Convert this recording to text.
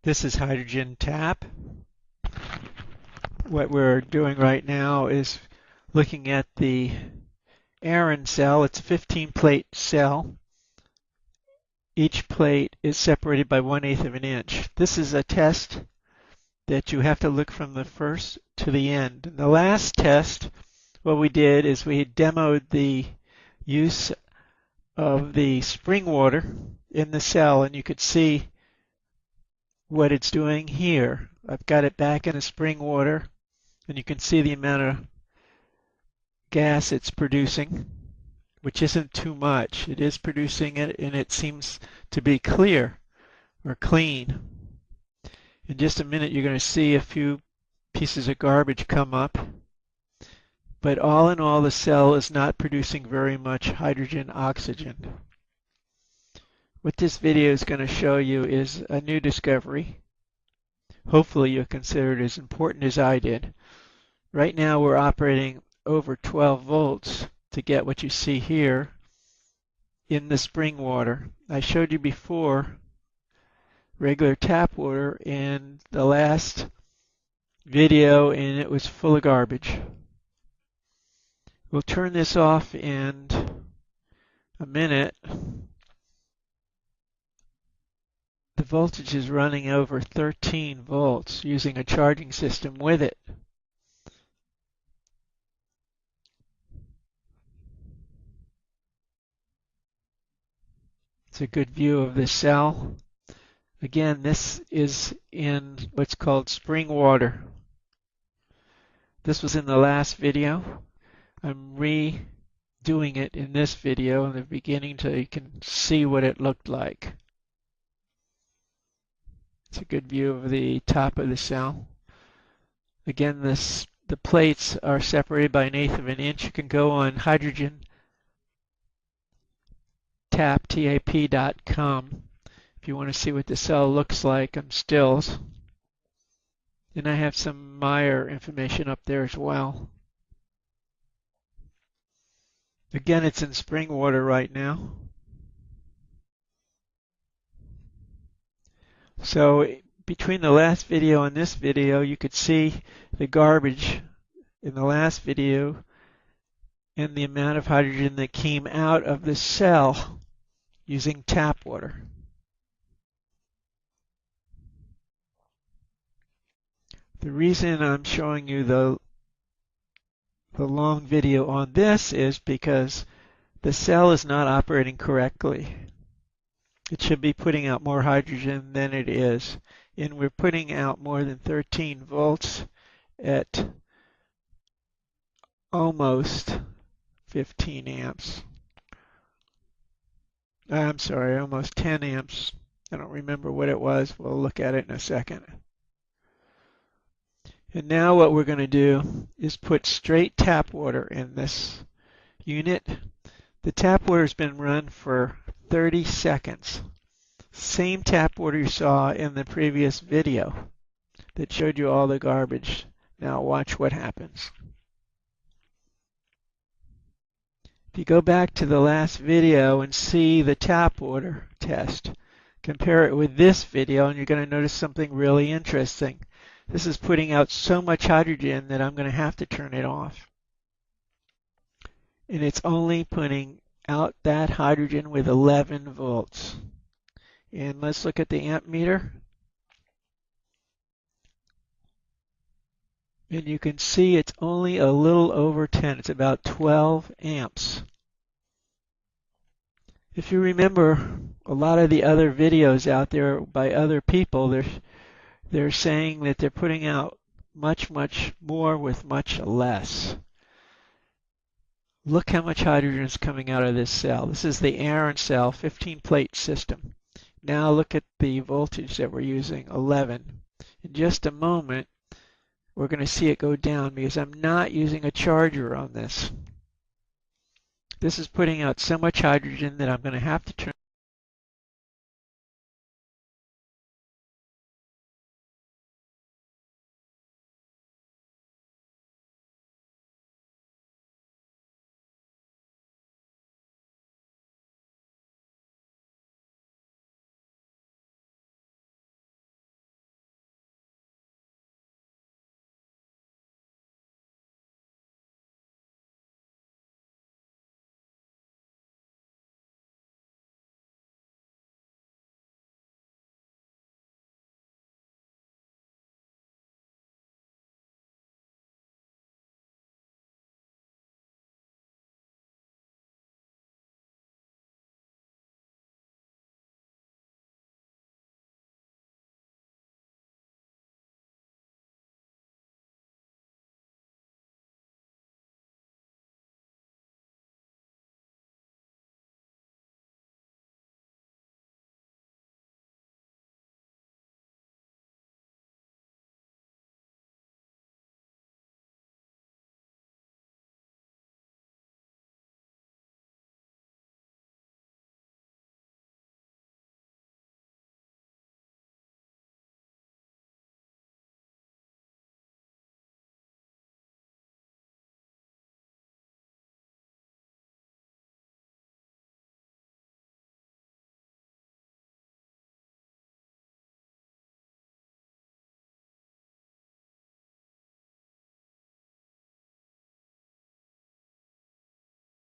This is hydrogen tap. What we're doing right now is looking at the Aaron cell. It's a 15-plate cell. Each plate is separated by 1/8 of an inch. This is a test that you have to look from the first to the end. In the last test, what we did is we demoed the use of the spring water in the cell, and you could see what it's doing here. I've got it back in a spring water, and you can see the amount of gas it's producing, which isn't too much. It is producing it, and it seems to be clear or clean. In just a minute, you're going to see a few pieces of garbage come up. But all in all, the cell is not producing very much hydrogen oxygen. What this video is going to show you is a new discovery. Hopefully you'll consider it as important as I did. Right now we're operating over 12 volts to get what you see here in the spring water. I showed you before regular tap water in the last video, and it was full of garbage. We'll turn this off in a minute. The voltage is running over 13 volts using a charging system with it. It's a good view of the cell. Again, this is in what's called spring water. This was in the last video. I'm redoing it in this video in the beginning so you can see what it looked like. It's a good view of the top of the cell. Again, the plates are separated by 1/8 of an inch. You can go on hydrogen tap.com if you want to see what the cell looks like on stills. And I have some Meyer information up there as well. Again, it's in spring water right now. So between the last video and this video, you could see the garbage in the last video and the amount of hydrogen that came out of the cell using tap water. The reason I'm showing you the long video on this is because the cell is not operating correctly. It should be putting out more hydrogen than it is, and we're putting out more than 13 volts at almost 15 amps. I'm sorry, almost 10 amps. I don't remember what it was. We'll look at it in a second. And now what we're going to do is put straight tap water in this unit. The tap water has been run for 30 seconds. Same tap water you saw in the previous video that showed you all the garbage. Now watch what happens. If you go back to the last video and see the tap water test, compare it with this video, and you're going to notice something really interesting. This is putting out so much hydrogen that I'm going to have to turn it off. And it's only putting out that hydrogen with 11 volts. And let's look at the amp meter. And you can see it's only a little over 10. It's about 12 amps. If you remember a lot of the other videos out there by other people, they're saying that they're putting out much more with much less. Look how much hydrogen is coming out of this cell. This is the Aaron cell, 15-plate system. Now look at the voltage that we're using, 11. In just a moment, we're going to see it go down because I'm not using a charger on this. This is putting out so much hydrogen that I'm going to have to turn